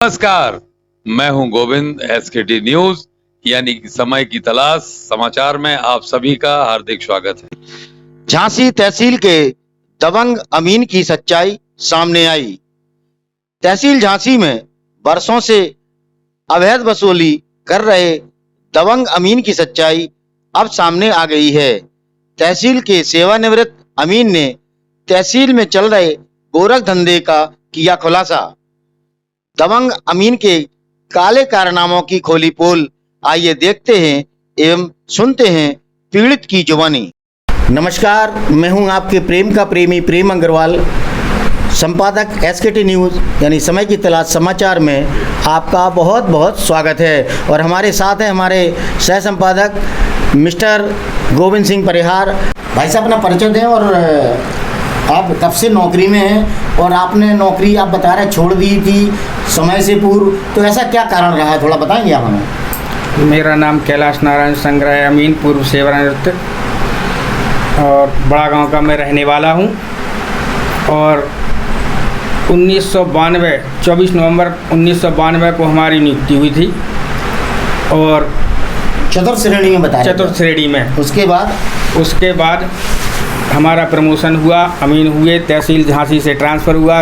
नमस्कार, मैं हूं गोविंद। एसकेटी न्यूज यानी कि समय की तलाश समाचार में आप सभी का हार्दिक स्वागत है। झांसी तहसील के दबंग अमीन की सच्चाई सामने आई। तहसील झांसी में बरसों से अवैध वसूली कर रहे दबंग अमीन की सच्चाई अब सामने आ गई है। तहसील के सेवानिवृत्त अमीन ने तहसील में चल रहे गोरख धंधे का किया खुलासा। दबंग अमीन के काले कारनामों की खोली पोल। आइए देखते हैं एवं सुनते हैं पीड़ित की जुबानी। नमस्कार, मैं हूं आपके प्रेम का प्रेमी प्रेम अग्रवाल, संपादक एसकेटी न्यूज़ यानी समय की तलाश समाचार में आपका बहुत बहुत स्वागत है। और हमारे साथ हैं हमारे सह संपादक मिस्टर गोविंद सिंह परिहार। भाई साहब अपना परिचय दें। और आप कब से नौकरी में हैं और आपने नौकरी आप बता रहे छोड़ दी थी समय से पूर्व, तो ऐसा क्या कारण रहा है, थोड़ा बताएंगे आप हमें? मेरा नाम कैलाश नारायण संग्रह अमीन, पूर्व सेवानिवृत्त और बड़ा गांव का मैं रहने वाला हूं। और 24 नवंबर 1992 को हमारी नियुक्ति हुई थी और चतुर्थ श्रेणी में बताया। चतुर्थ श्रेणी में। उसके बाद हमारा प्रमोशन हुआ, अमीन हुए, तहसील झांसी से ट्रांसफ़र हुआ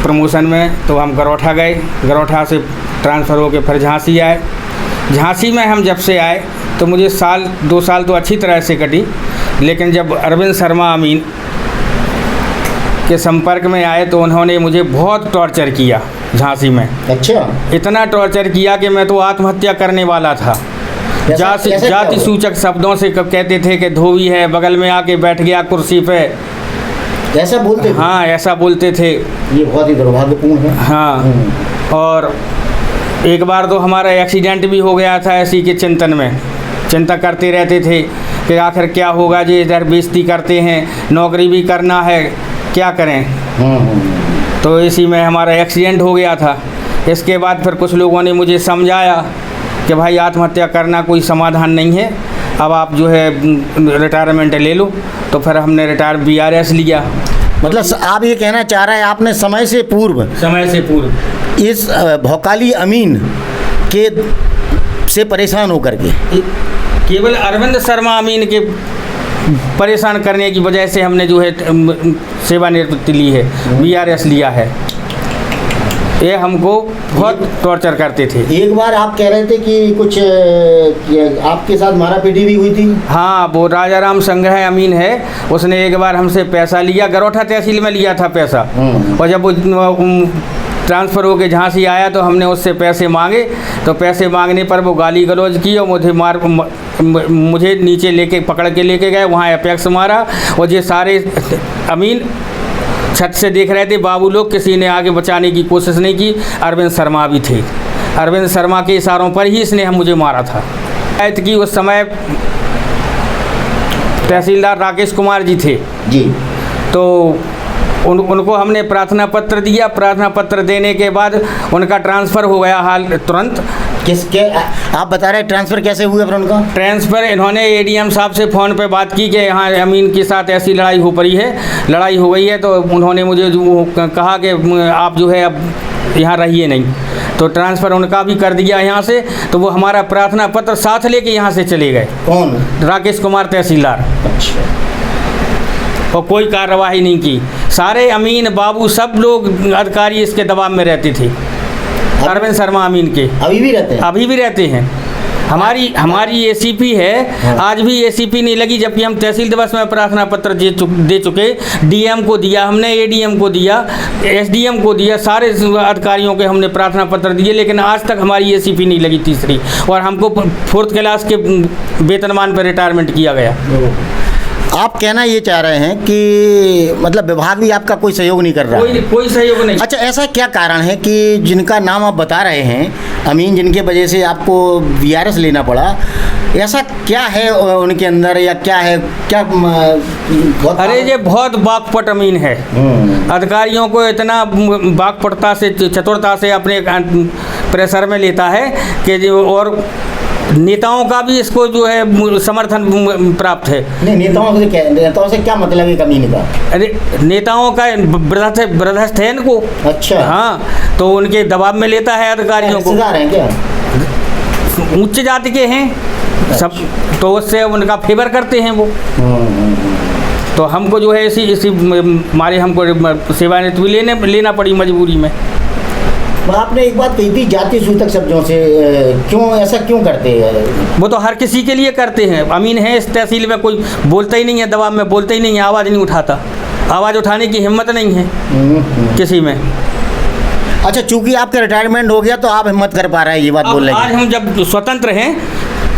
प्रमोशन में, तो हम गरौठा गए। गरौठा से ट्रांसफ़र होकर फिर झांसी आए। झांसी में हम जब से आए तो मुझे 2 साल तो अच्छी तरह से कटी, लेकिन जब अरविंद शर्मा अमीन के संपर्क में आए तो उन्होंने मुझे बहुत टॉर्चर किया झांसी में। अच्छा। इतना टॉर्चर किया कि मैं तो आत्महत्या करने वाला था। जाति सूचक शब्दों से कहते थे कि धोबी है, बगल में आके बैठ गया कुर्सी पे, ऐसा बोलते थे? हाँ, ऐसा बोलते थे। ये बहुत ही दुर्भाग्यपूर्ण है। हाँ। और एक बार तो हमारा एक्सीडेंट भी हो गया था ऐसी के चिंतन में। चिंता करते रहते थे कि आखिर क्या होगा, जी इधर बेइज्जती करते हैं, नौकरी भी करना है, क्या करें। तो इसी में हमारा एक्सीडेंट हो गया था। इसके बाद फिर कुछ लोगों ने मुझे समझाया कि भाई आत्महत्या करना कोई समाधान नहीं है, अब आप जो है रिटायरमेंट ले लो। तो फिर हमने BRS लिया। मतलब आप ये कहना चाह रहे हैं आपने समय से पूर्व इस भौकाली अमीन के से परेशान होकर के, केवल अरविंद शर्मा अमीन के परेशान करने की वजह से हमने जो है सेवानिवृत्ति ली है, BRS लिया है। ये हमको बहुत टॉर्चर करते थे। एक बार आप कह रहे थे कि कुछ आपके साथ मारापीटी भी हुई थी। हाँ, वो राजाराम संग्रह अमीन है, उसने एक बार हमसे पैसा लिया, गरौठा तहसील में लिया था पैसा। और जब वो ट्रांसफ़र होकर झांसी आया तो हमने उससे पैसे मांगे, तो पैसे मांगने पर वो गाली गलौज की और मुझे नीचे पकड़ के लेके गए, वहाँ एपेक्स मारा। और ये सारे अमीन छत से देख रहे थे, बाबू लोग, किसी ने आगे बचाने की कोशिश नहीं की। अरविंद शर्मा भी थे, अरविंद शर्मा के इशारों पर ही इसने मुझे मारा था। कि उस समय तहसीलदार राकेश कुमार जी थे जी। तो उनको हमने प्रार्थना पत्र दिया। प्रार्थना पत्र देने के बाद उनका ट्रांसफ़र हो गया हाल तुरंत। किसके आप बता रहे हैं ट्रांसफ़र कैसे हुआ फिर उनका? ट्रांसफ़र इन्होंने ADM साहब से फ़ोन पे बात की कि यहाँ अमीन के साथ ऐसी लड़ाई हो गई है, तो उन्होंने मुझे कहा कि आप जो है अब यहाँ रहिए नहीं। तो ट्रांसफ़र उनका भी कर दिया यहाँ से। तो वो हमारा प्रार्थना पत्र साथ लेके यहाँ से चले गए। कौन? राकेश कुमार तहसीलदार। अच्छा। और कोई कार्रवाई नहीं की। सारे अमीन बाबू सब लोग अधिकारी इसके दबाव में रहते थे, अरविंद शर्मा अमीन के। अभी भी रहते हैं। हमारी ACP है, आज भी ACP नहीं लगी, जबकि हम तहसील दिवस में प्रार्थना पत्र दे चुके। DM को दिया हमने, ADM को दिया, SDM को दिया, सारे अधिकारियों के हमने प्रार्थना पत्र दिए, लेकिन आज तक हमारी ACP नहीं लगी तीसरी। और हमको 4th क्लास के वेतनमान पर रिटायरमेंट किया गया। आप कहना ये चाह रहे हैं कि मतलब विभाग भी आपका कोई सहयोग नहीं कर रहा? कोई सहयोग नहीं। अच्छा, ऐसा क्या कारण है कि जिनका नाम आप बता रहे हैं अमीन, जिनके वजह से आपको BRS लेना पड़ा, ऐसा क्या है उनके अंदर, या क्या है क्या? अरे ये बहुत बागपट अमीन है। अधिकारियों को इतना बागपटता से, चतुरता से अपने प्रेशर में लेता है कि जो, और नेताओं का भी इसको जो है समर्थन प्राप्त है। नहीं, नेताओं से क्या मतलब है कमीने का? अरे नेताओं का बर्दाश्त है इनको। अच्छा। हाँ, तो उनके दबाव में लेता है अधिकारियों को। रिश्तेदार हैं क्या? उच्च जाति के हैं सब, तो उससे उनका फेवर करते हैं वो। तो हमको जो है इसी मारे हमको सेवानिवृत्ति भी लेना पड़ी मजबूरी में। आपने एक बात कही थी जातीय सूचक शब्दों से, ऐसा क्यों करते हैं? वो तो हर किसी के लिए करते हैं। अमीन है इस तहसील में, कोई बोलता ही नहीं है, दबाव में बोलता ही नहीं है, आवाज़ नहीं उठाता, आवाज़ उठाने की हिम्मत नहीं है किसी में। अच्छा, चूंकि आपका रिटायरमेंट हो गया तो आप हिम्मत कर पा रहे हैं ये बात बोलने की? आज हम जब स्वतंत्र हैं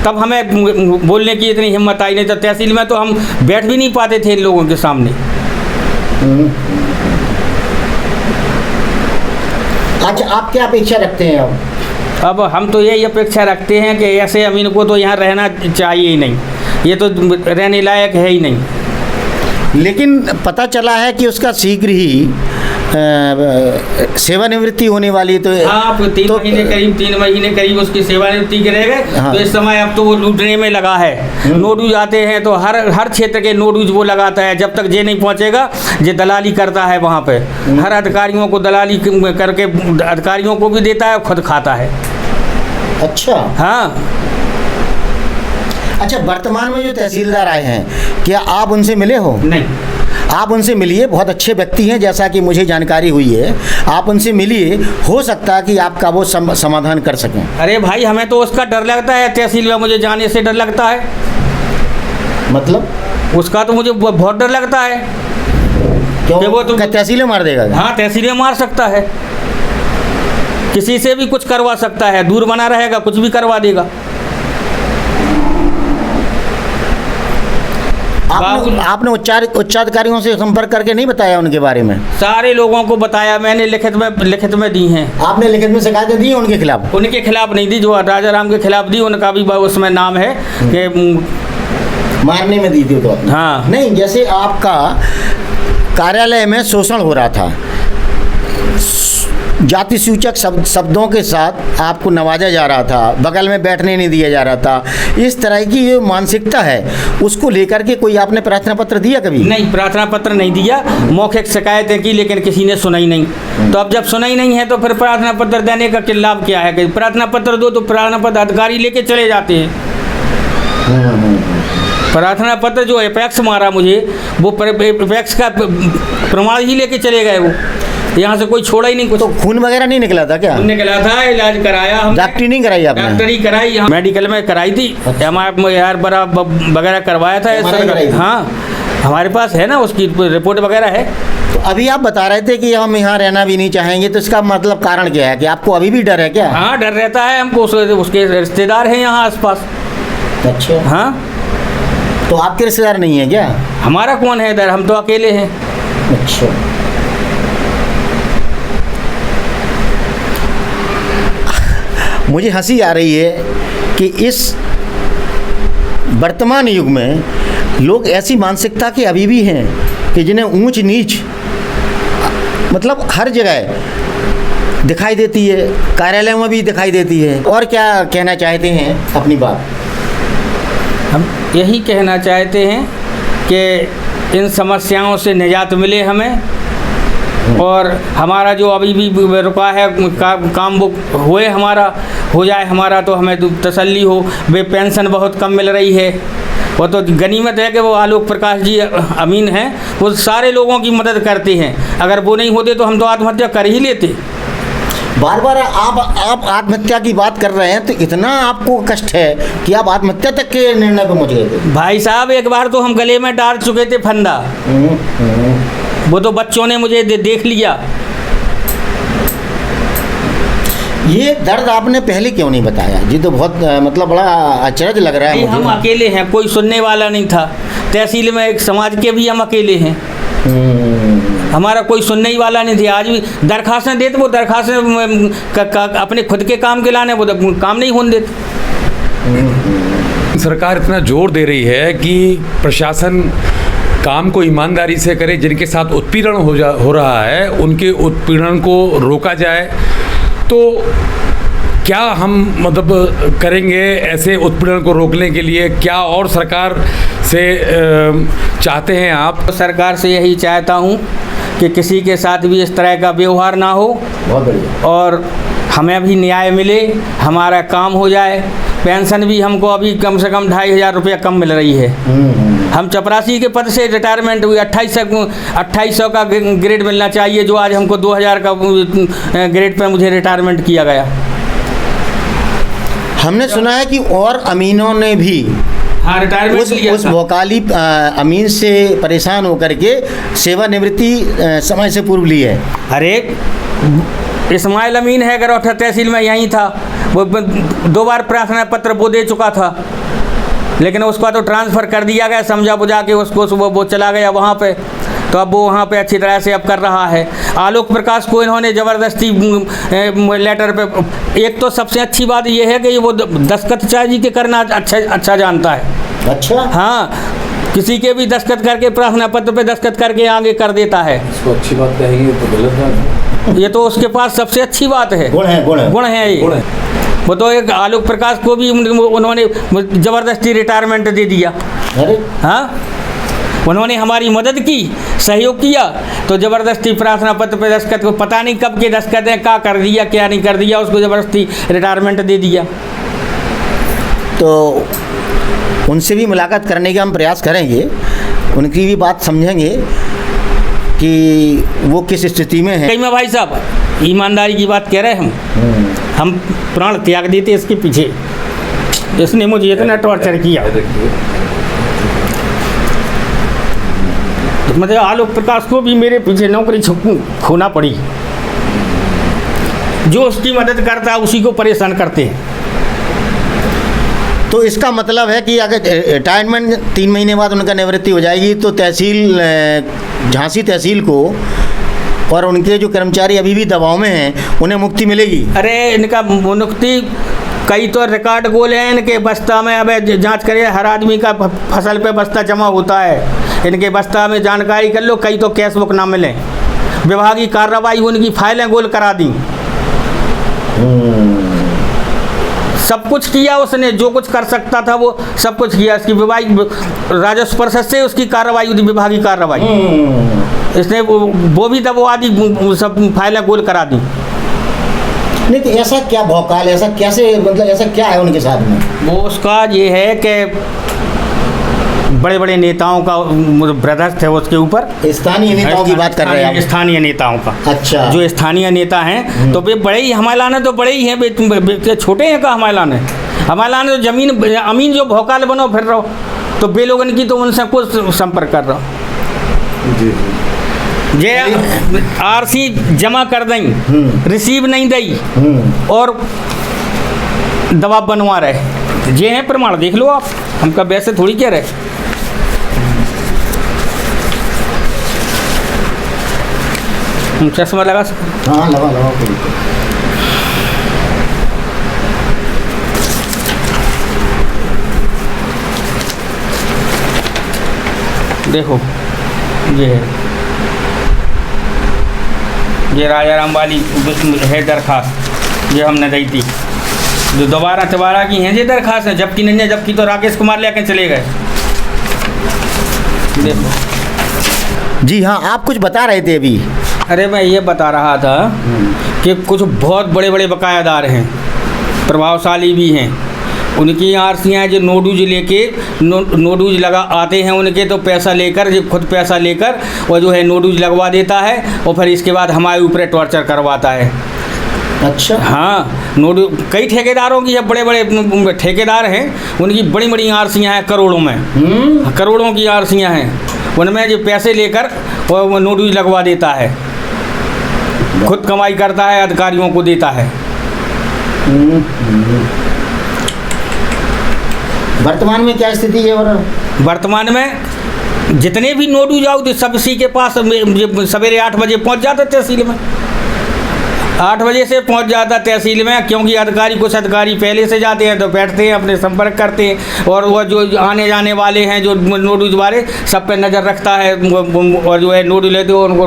तब हमें बोलने की इतनी हिम्मत आई, नहीं तो तहसील में तो हम बैठ भी नहीं पाते थे इन लोगों के सामने। अच्छा, आप क्या अपेक्षा रखते हैं अब हम तो यही अपेक्षा रखते हैं कि ऐसे अमीन को तो यहाँ रहना चाहिए ही नहीं, ये तो रहने लायक है ही नहीं। लेकिन पता चला है कि उसका शीघ्र ही सेवानिवृत्ति होने वाली, तो हाँ, 3 महीने करीब उसकी सेवानिवृत्ति करेगा। हाँ। तो इस समय अब तो वो लूटने में लगा है। नोटूज आते हैं तो हर क्षेत्र के नोटूज वो लगाता है, जब तक जे नहीं पहुंचेगा जे दलाली करता है वहाँ पे। हर अधिकारियों को दलाली करके अधिकारियों को भी देता है, खुद खाता है। अच्छा। हाँ। अच्छा, वर्तमान में जो तहसीलदार आए हैं, क्या आप उनसे मिले हो? नहीं। आप उनसे मिलिए, बहुत अच्छे व्यक्ति हैं जैसा कि मुझे जानकारी हुई है। आप उनसे मिलिए, हो सकता है कि आपका वो समाधान कर सकें। अरे भाई, हमें तो उसका डर लगता है, तहसील में मुझे जाने से डर लगता है। मतलब? उसका तो मुझे बहुत डर लगता है। क्यों? वो तो तहसीलें मार देगा? हाँ, तहसीलें मार सकता है, किसी से भी कुछ करवा सकता है, दूर बना रहेगा, कुछ भी करवा देगा। आपने उच्चाधिकारियों से संपर्क करके नहीं बताया उनके बारे में? सारे लोगों को बताया मैंने, लिखित में दी हैं। आपने लिखित में शिकायतें दी उनके खिलाफ? उनके खिलाफ नहीं दी, जो राजा राम के खिलाफ दी, उनका भी उसमें नाम है कि मारने में दी थी तो? हाँ। नहीं, जैसे आपका कार्यालय में शोषण हो रहा था, जाति सूचक शब्दों के साथ आपको नवाजा जा रहा था, बगल में बैठने नहीं दिया जा रहा था, इस तरह की जो मानसिकता है उसको लेकर के कोई आपने प्रार्थना पत्र दिया कभी? नहीं, प्रार्थना पत्र नहीं दिया, मौखिक शिकायतें की, लेकिन किसी ने सुना ही नहीं। तो अब जब सुना ही नहीं है तो फिर प्रार्थना पत्र देने का क्या लाभ क्या है? कि प्रार्थना पत्र दो तो प्रार्थना पत्र अधिकारी लेके चले जाते हैं। प्रार्थना पत्र जो एपेक्स मारा मुझे, वो एपेक्स का प्रमाण ही लेके चले गए, वो यहाँ से कोई छोड़ा ही नहीं कुछ। तो खून वगैरह नहीं निकला था क्या? निकला था, इलाज कराया हमने। डॉक्टरी नहीं कराई आपने? डॉक्टरी कराई, यहाँ मेडिकल में कराई थी, MR बड़ा वगैरह करवाया था। हाँ, हमारे पास है ना, उसकी रिपोर्ट वगैरह है। तो अभी आप बता रहे थे कि हम यहाँ रहना भी नहीं चाहेंगे, तो इसका मतलब कारण क्या है? कि आपको अभी भी डर है क्या? हाँ, डर रहता है हमको, उसके रिश्तेदार हैं यहाँ आसपास। अच्छा। हाँ, तो आपके रिश्तेदार नहीं है क्या? हमारा कौन है इधर, हम तो अकेले हैं। अच्छा। मुझे हंसी आ रही है कि इस वर्तमान युग में लोग ऐसी मानसिकता के अभी भी हैं कि जिन्हें ऊंच नीच मतलब हर जगह दिखाई देती है, कार्यालयों में भी दिखाई देती है। और क्या कहना चाहते हैं अपनी बात? हम यही कहना चाहते हैं कि इन समस्याओं से निजात मिले हमें, और हमारा जो अभी भी रुका है काम वो होए, हमारा हो जाए हमारा, तो हमें तसल्ली हो। वे पेंशन बहुत कम मिल रही है, वो तो गनीमत है कि वो आलोक प्रकाश जी अमीन हैं, वो सारे लोगों की मदद करते हैं। अगर वो नहीं होते तो हम तो आत्महत्या कर ही लेते। बार बार आप आत्महत्या की बात कर रहे हैं, तो इतना आपको कष्ट है कि आप आत्महत्या तक के निर्णय पर पहुँच गए थे? भाई साहब, एक बार तो हम गले में डाल चुके थे फंदा, वो तो बच्चों ने मुझे देख लिया। ये दर्द आपने पहले क्यों नहीं बताया जी? तो बहुत मतलब बड़ा अचरज लग रहा है मुझे। हम अकेले हैं, कोई सुनने वाला नहीं था तहसील में, एक समाज के भी हम अकेले हैं, हमारा कोई सुनने ही वाला नहीं था। आज भी दरखास्तें देते, वो दरखास्तें अपने खुद के काम के लाने, वो काम नहीं होने देते। सरकार इतना जोर दे रही है कि प्रशासन काम को ईमानदारी से करे, जिनके साथ उत्पीड़न हो रहा है उनके उत्पीड़न को रोका जाए। तो क्या हम मतलब करेंगे ऐसे उत्पीड़न को रोकने के लिए? क्या और सरकार से चाहते हैं आप? सरकार से यही चाहता हूँ कि किसी के साथ भी इस तरह का व्यवहार ना हो, बहुत बढ़िया। और हमें भी न्याय मिले, हमारा काम हो जाए। पेंशन भी हमको अभी कम से कम 2,500 रुपया कम मिल रही है। हम चपरासी के पद से रिटायरमेंट हुई, 2800 का ग्रेड मिलना चाहिए, जो आज हमको 2000 का ग्रेड पे मुझे रिटायरमेंट किया गया। हमने सुना है कि और अमीनों ने भी हाँ, रिटायरमेंट लिया उस था। भोकाली अमीन से परेशान होकर के सेवानिवृत्ति समय से पूर्व ली है। अरे इस्माइल अमीन है, गरौठा तहसील में यहीं था, वो 2 बार प्रार्थना पत्र वो दे चुका था, लेकिन उसका तो ट्रांसफ़र कर दिया गया, समझा बुझा के उसको वो चला गया वहाँ पे। तो अब वो वहाँ पे अच्छी तरह से अब कर रहा है। आलोक प्रकाश को इन्होंने ज़बरदस्ती लेटर पे, एक तो सबसे अच्छी बात ये है कि वो दस्तखत चाचा जी के करना अच्छा जानता है। अच्छा। हाँ, किसी के भी दस्तखत करके प्रार्थना पत्र पे दस्तखत करके आगे कर देता है। इसको अच्छी बात कहेंगे तो गलत बात है। ये तो उसके पास सबसे अच्छी बात है, गुण है, गुण है। गुण है ये। वो तो एक आलोक प्रकाश को भी उन्होंने ज़बरदस्ती रिटायरमेंट दे दिया। अरे हाँ, उन्होंने हमारी मदद की, सहयोग किया, तो ज़बरदस्ती प्रार्थना पत्र पे दस्तखत को पता नहीं कब के दस्तखत हैं, क्या कर दिया क्या नहीं कर दिया, उसको ज़बरदस्ती रिटायरमेंट दे दिया। तो उनसे भी मुलाकात करने का हम प्रयास करेंगे, उनकी भी बात समझेंगे कि वो किस स्थिति में है। कहीं में भाई साहब ईमानदारी की बात कह रहे हैं, हम प्राण त्याग देते इसके पीछे, इसने मुझे इतना टॉर्चर किया। मतलब आलोक प्रकाश को भी मेरे पीछे नौकरी खोना पड़ी। जो उसकी मदद करता है उसी को परेशान करते हैं। तो इसका मतलब है कि अगर रिटायरमेंट 3 महीने बाद उनका निवृत्ति हो जाएगी तो तहसील झांसी तहसील को और उनके जो कर्मचारी अभी भी दबाव में हैं उन्हें मुक्ति मिलेगी। अरे इनका मुक्ति, कई तो रिकॉर्ड गोल हैं इनके बस्ता में। अब जांच करिए, हर आदमी का फसल पे बस्ता जमा होता है, इनके बस्ता में जानकारी कर लो, कई तो कैश बुक ना मिले। विभागीय कार्रवाई उनकी फाइलें गोल करा दी। सब कुछ किया उसने, जो कुछ कर सकता था वो सब कुछ किया। इसकी विभागीय राजस्व परिषद से उसकी कार्रवाई हुई, विभागीय कार्रवाई। इसने वो भी दबवा दी, सब फाइलें गोल करा दी। नहीं तो ऐसा क्या भौकाल, ऐसा कैसे, मतलब ऐसा क्या है उनके साथ में? वो उसका ये है कि बड़े बड़े नेताओं का ब्रदर्स है उसके ऊपर। स्थानीय नेताओं की बात कर रहे हैं आप? स्थानीय नेताओं का। अच्छा। जो स्थानीय नेता हैं तो वे बड़े ही, हमारे लाने तो बड़े ही हैं, छोटे हैं का हमारे लाने। हमारे लाने तो जमीन अमीन जो भौकाल बनो फिर रहो, तो बे लोगन की तो उनसे कुछ संपर्क कर रहा हूँ। ये आरसी जमा कर दें, रिसीव नहीं दई और दबाव बनवा रहे। ये हैं प्रमाण, देख लो आप, हम कब वैसे थोड़ी कह रहे। चश्मा लगा सकते? हाँ लगा लगा। देखो ये है, ये राजा राम वाली है दरखास्त, ये हमने दी थी, जो दोबारा की हैं ये दरखास्त है, जबकि नहीं है, जबकि तो राकेश कुमार लेके चले गए। देखो। जी हाँ, आप कुछ बता रहे थे अभी। अरे मैं ये बता रहा था कि कुछ बहुत बड़े बड़े बकायादार हैं, प्रभावशाली भी हैं, उनकी आरसियाँ जो नोडूज लेके नोडूज लगा आते हैं उनके, तो पैसा लेकर, जो खुद पैसा लेकर वो जो है नोडूज लगवा देता है और फिर इसके बाद हमारे ऊपर टॉर्चर करवाता है। अच्छा। हाँ, नोडू कई ठेकेदारों की, अब बड़े बड़े ठेकेदार हैं, उनकी बड़ी बड़ी आरसियाँ हैं, करोड़ों में, करोड़ों की आरसियाँ हैं, उनमें जो पैसे लेकर वो नोडूज लगवा देता है, खुद कमाई करता है, अधिकारियों को देता है। वर्तमान में क्या स्थिति है? और वर्तमान में जितने भी नोडू जाओ तो सब इसी के पास सवेरे 8 बजे पहुंच जाते तहसील में। 8 बजे से पहुंच जाता तहसील में, क्योंकि कुछ अधिकारी पहले से जाते हैं तो बैठते हैं, अपने संपर्क करते हैं, और वो जो आने जाने वाले हैं जो नोटिस वाले सब पे नज़र रखता है, और जो है नोटिस लेते हो उनको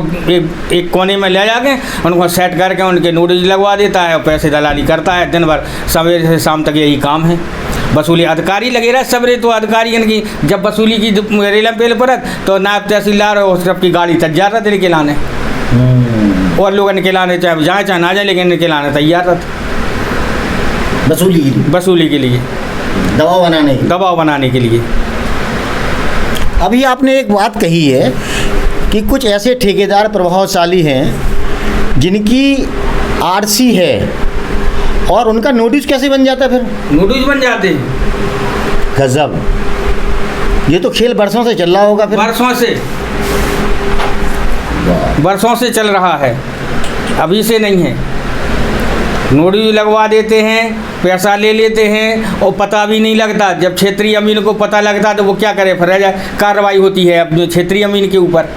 एक कोने में ले जाके उनको सेट करके उनके नोटिस लगवा देता है और पैसे दलाली करता है। दिन भर सवेरे से शाम तक यही काम है, वसूली। अधिकारी लगे रहे सवेरे, तो अधिकारी की जब वसूली की रेलम पेल पर तो नायब तहसीलदार और सबकी गाड़ी तैयार रहते लेके लाने, और लोग निकलाने चाहे जाए चाहे ना जाए, लेकिन निकलाने तैयार रहते वसूली के लिए, दबाव बनाने के लिए। अभी आपने एक बात कही है कि कुछ ऐसे ठेकेदार प्रभावशाली हैं जिनकी आरसी है और उनका नोटिस कैसे बन जाता है? फिर नोटिस बन जाते हैं। गजब, ये तो खेल बरसों से चल रहा होगा। फिर बरसों से चल रहा है, अभी से नहीं है। नोटिस लगवा देते हैं, पैसा ले लेते हैं और पता भी नहीं लगता। जब क्षेत्रीय अमीन को पता लगता तो वो क्या करे, फिर कार्रवाई होती है अपने क्षेत्रीय अमीन के ऊपर।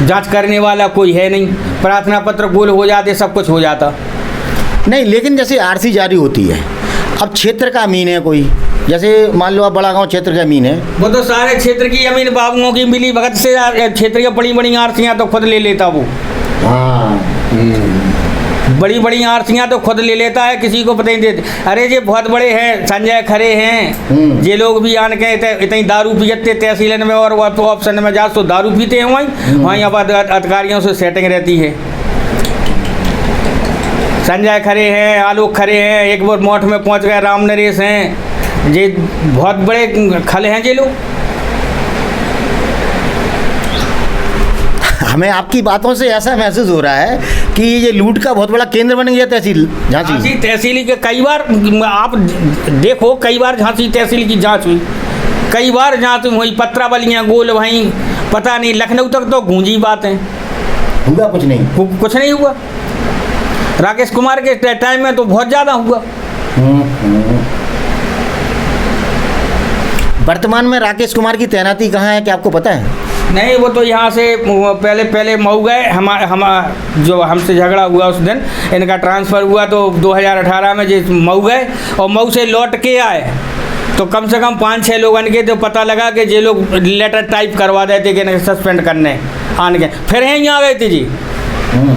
जांच करने वाला कोई है नहीं, प्रार्थना पत्र गोल हो जाते, सब कुछ हो जाता। नहीं, लेकिन जैसे आरसी जारी होती है, अब क्षेत्र का अमीन है कोई, जैसे मान लो आप बड़ा गांव क्षेत्र का अमीन है, वो तो सारे क्षेत्र की अमीन बाबुओं की मिली भगत से क्षेत्रीय बड़ी बड़ी आरसियाँ तो खुद ले लेता वो। बड़ी बड़ी आरसियाँ तो खुद ले लेता है, किसी को पता नहीं देते। अरे ये बहुत बड़े हैं, संजय खरे हैं, ये लोग भी आन के इतनी दारू पीते तहसीलन में, और वो तो ऑप्शन में जा तो दारू पीते हैं वहीं अब अधिकारियों से सेटिंग रहती है। संजय खरे हैं, आलोक खरे हैं, एक बार मोठ में पहुंच गए, राम नरेश हैं, ये बहुत बड़े खल हैं ये लोग। हमें आपकी बातों से ऐसा महसूस हो रहा है कि ये लूट का बहुत बड़ा केंद्र बन गया तहसील झांसी। तहसील के कई बार आप देखो, कई बार झांसी तहसील की जांच हुई, कई बार जांच हुई, पत्रावलियाँ गोल वहीं, पता नहीं लखनऊ तक तो गूंजी बातें, हुआ कुछ नहीं हुआ। राकेश कुमार के टाइम में तो बहुत ज़्यादा हुआ। वर्तमान में राकेश कुमार की तैनाती कहाँ है, क्या आपको पता है? नहीं, वो तो यहाँ से पहले मऊ गए, हम जो हमसे झगड़ा हुआ उस दिन, इनका ट्रांसफ़र हुआ तो 2018 में जो मऊ गए, और मऊ से लौट के आए तो कम से कम 5-6 लोग इनके तो पता लगा कि ये लोग लेटर टाइप करवा देते कि इन्हें सस्पेंड करने आन के, फिर यहाँ आ गए थे जी।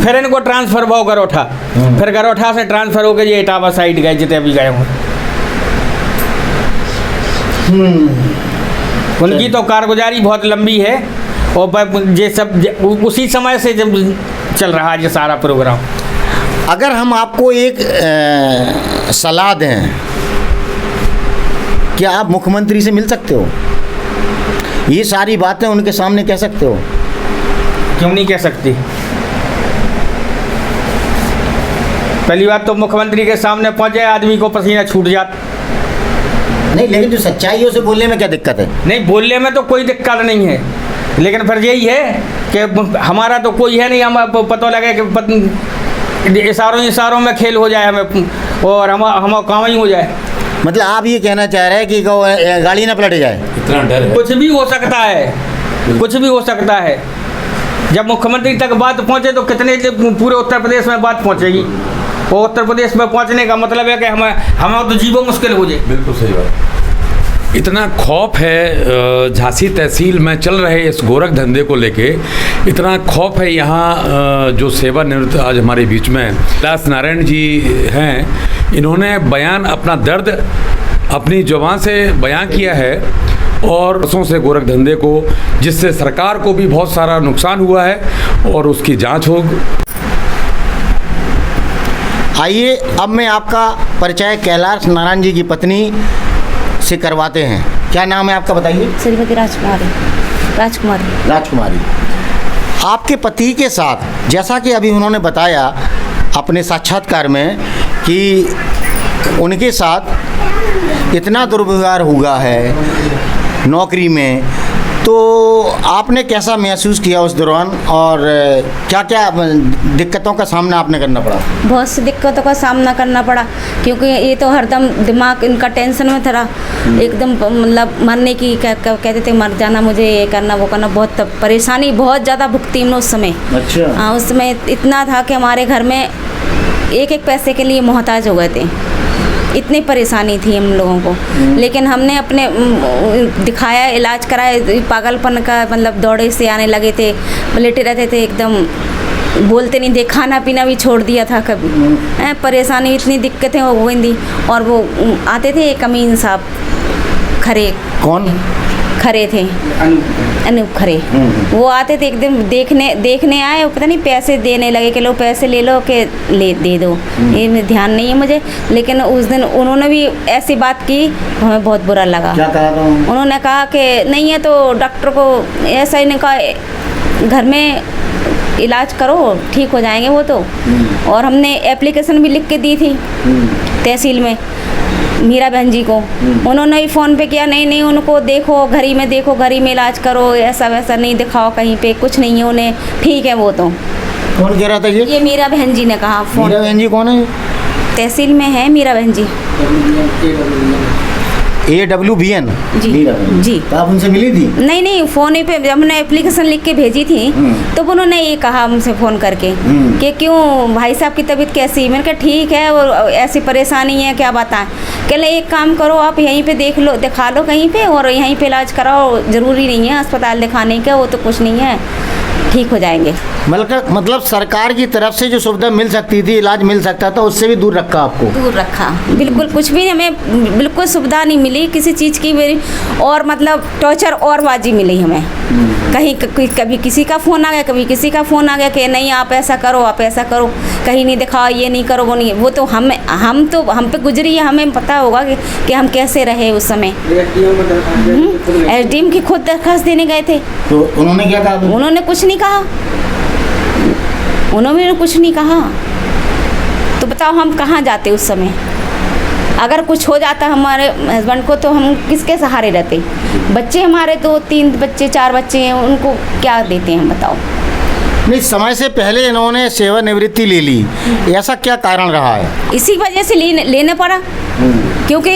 फिर इनको ट्रांसफ़र भाव गरोठा, फिर गरोठा से ट्रांसफ़र होकर ये इटावा साइड गए, जितने भी गए हों। उनकी तो कारगुजारी बहुत लंबी है, और ये सब उसी समय से जब चल रहा है ये सारा प्रोग्राम। अगर हम आपको एक सलाह दें, क्या आप मुख्यमंत्री से मिल सकते हो? ये सारी बातें उनके सामने कह सकते हो? क्यों नहीं कह सकती? पहली बात तो मुख्यमंत्री के सामने पहुंचे आदमी को पसीना छूट जाता। नहीं, लेकिन जो सच्चाई है उसे बोलने में क्या दिक्कत है? नहीं, बोलने में तो कोई दिक्कत नहीं है, लेकिन फिर यही है कि हमारा तो कोई है नहीं, हम पता लगे कि इशारों में खेल हो जाए हमें, और हम काम ही हो जाए। मतलब आप ये कहना चाह रहे हैं कि गाड़ी ना पलट जाए? इतना डर है? कुछ भी हो सकता है, कुछ भी हो सकता है। जब मुख्यमंत्री तक बात पहुंचे तो कितने पूरे उत्तर प्रदेश में बात पहुंचेगी, और उत्तर प्रदेश में पहुंचने का मतलब है कि हमें तो जीवन मुश्किल हो जाए। बिल्कुल सही बात। इतना खौफ है झांसी तहसील में चल रहे इस गोरख धंधे को लेके, इतना खौफ है यहाँ जो सेवानिवृत्त आज हमारे बीच में दास नारायण जी हैं, इन्होंने बयान अपना दर्द अपनी जुबान से बयान किया है, और वर्षों से गोरख धंधे को, जिससे सरकार को भी बहुत सारा नुकसान हुआ है, और उसकी जांच होगी। आइए अब मैं आपका परिचय कैलाश नारायण जी की पत्नी से करवाते हैं। क्या नाम है आपका, बताइए? श्रीमती राजकुमारी। आपके पति के साथ, जैसा कि अभी उन्होंने बताया अपने साक्षात्कार में, कि उनके साथ इतना दुर्व्यवहार हुआ है नौकरी में, तो आपने कैसा महसूस किया उस दौरान और क्या क्या दिक्कतों का सामना आपने करना पड़ा? बहुत सी दिक्कतों का सामना करना पड़ा, क्योंकि ये तो हरदम दिमाग इनका टेंशन में था, एकदम मतलब मरने की कहते थे, मर जाना, मुझे ये करना वो करना, बहुत परेशानी बहुत ज़्यादा भुगती हमने उस समय। अच्छा। हाँ, उस समय इतना था कि हमारे घर में एक एक पैसे के लिए मोहताज हो गए थे, इतनी परेशानी थी हम लोगों को। लेकिन हमने अपने दिखाया, इलाज कराया, पागलपन का मतलब दौड़े से आने लगे थे, लेटे रहते थे, एकदम बोलते नहीं थे, खाना पीना भी छोड़ दिया था कभी। परेशानी इतनी दिक्कतें हो गई थी। और वो आते थे एक अमीन साहब खरे, कौन खरे थे, अनूप खरे, वो आते थे, एकदम देखने आए, पता नहीं पैसे देने लगे कि लो पैसे ले लो के ले दे दो, ये ध्यान नहीं है मुझे। लेकिन उस दिन उन्होंने भी ऐसी बात की, हमें बहुत बुरा लगा। क्या कहा था? उन्होंने कहा कि नहीं है तो डॉक्टर को ऐसा ही ने कहा, घर में इलाज करो, ठीक हो जाएंगे वो तो। और हमने एप्लीकेशन भी लिख के दी थी तहसील में मीरा बहन जी को। उन्होंने भी फ़ोन पे किया, नहीं उनको देखो, घरी में देखो, घरी में इलाज करो, ऐसा वैसा नहीं दिखाओ कहीं पे, कुछ नहीं है उन्हें, ठीक है वो तो। कौन कह रहा था ये मीरा बहन जी ने कहा फ़ोन। मीरा बहन जी कौन है? तहसील में है मीरा बहन जी। AWBN जी जी। तो आप उनसे मिली थी? नहीं, फ़ोन पे हमने एप्लीकेशन लिख के भेजी थी, तो उन्होंने ये कहा हमसे फ़ोन करके कि क्यों भाई साहब की तबीयत कैसी? मैंने कहा ठीक है, और ऐसी परेशानी है, क्या बताएं? कहले एक काम करो, आप यहीं पे दिखा लो कहीं पे, और यहीं पे इलाज कराओ, ज़रूरी नहीं है अस्पताल दिखाने का, वो तो कुछ नहीं है, ठीक हो जाएंगे। मतलब सरकार की तरफ से जो सुविधा मिल सकती थी, इलाज मिल सकता था, उससे भी दूर रखा आपको? दूर रखा, बिल्कुल कुछ भी हमें बिल्कुल सुविधा नहीं मिली किसी चीज़ की मेरी, और मतलब टॉर्चर और बाजी मिली हमें। कहीं कभी किसी का फ़ोन आ गया, कभी किसी का फ़ोन आ गया कि नहीं आप ऐसा करो, आप ऐसा करो, कहीं नहीं दिखाओ, ये नहीं करो, वो नहीं। वो तो हम पे गुजरी है, हमें पता होगा कि हम कैसे रहे उस समय। SDM की खुद दरखास्त देने गए थे, तो उन्होंने क्या कहा? उन्होंने कुछ नहीं कहा, उन्होंने कुछ नहीं कहा। तो बताओ हम कहाँ जाते उस समय? अगर कुछ हो जाता हमारे हस्बैंड को तो हम किसके सहारे रहते? बच्चे हमारे 2-3 बच्चे 4 बच्चे हैं, उनको क्या देते हैं बताओ? नहीं, समय से पहले इन्होंने सेवानिवृत्ति ले ली, ऐसा क्या कारण रहा है? इसी वजह से लेने पड़ा, क्योंकि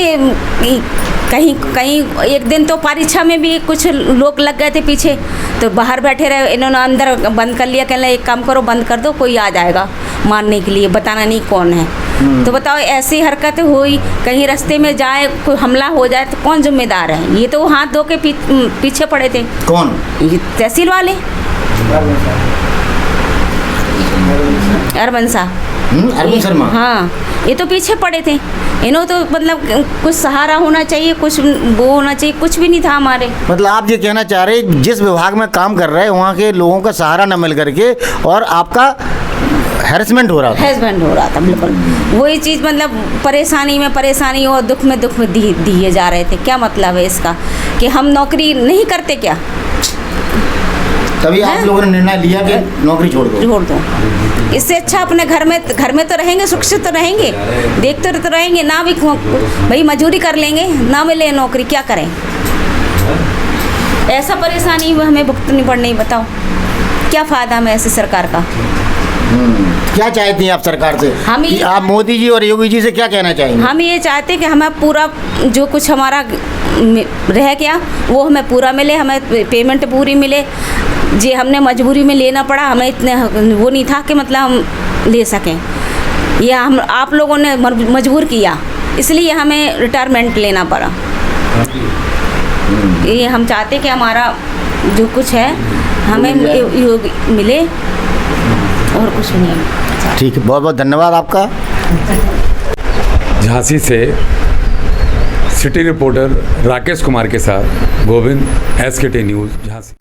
कहीं एक दिन तो परीक्षा में भी कुछ लोग लग गए थे पीछे, तो बाहर बैठे रहे, इन्होंने अंदर बंद कर लिया, कहने एक काम करो बंद कर दो, कोई आ जाएगा मारने के लिए, बताना नहीं कौन है। तो बताओ ऐसी हरकतें हुई, कहीं रास्ते में जाए कोई हमला हो जाए तो कौन जिम्मेदार है? ये तो हाथ धो के पीछे पड़े थे। कौन? ये तहसील वाले, अरविंद शर्मा। हाँ, ये तो पीछे पड़े थे, इन्हों तो मतलब कुछ सहारा होना चाहिए, कुछ वो होना चाहिए, कुछ भी नहीं था हमारे। मतलब आप ये कहना चाह रहे हैं जिस विभाग में काम कर रहे हैं वहाँ के लोगों का सहारा न मिल करके और आपका हैरेसमेंट हो रहा था? बिल्कुल वही चीज़, मतलब परेशानी में परेशानी और दुख में दिए जा रहे थे। क्या मतलब है इसका कि हम नौकरी नहीं करते क्या? तभी आप लोगों ने निर्णय लिया कि नौकरी छोड़ दो। इससे अच्छा अपने घर में तो रहेंगे, सुरक्षित तो रहेंगे, देखते तो रहेंगे ना, भी भाई मजदूरी कर लेंगे, ना मिले नौकरी, क्या करें? ऐसा परेशानी हमें भुगतनी पड़नी, बताओ क्या फ़ायदा हमें ऐसी सरकार का? क्या चाहती हैं आप सरकार से? आप मोदी जी और योगी जी से क्या कहना चाहेंगे? हम ये चाहते हैं कि हमें पूरा जो कुछ हमारा रह गया वो हमें पूरा मिले, हमें पेमेंट पूरी मिले। जी हमने मजबूरी में लेना पड़ा, हमें इतने वो नहीं था कि मतलब हम ले सकें, ये हम आप लोगों ने मजबूर किया, इसलिए हमें रिटायरमेंट लेना पड़ा। ये हम चाहते कि हमारा जो कुछ है हमें मिले और कुछ नहीं। ठीक है, बहुत बहुत धन्यवाद आपका। झांसी से सिटी रिपोर्टर राकेश कुमार के साथ गोविंद, SKT न्यूज़ झांसी।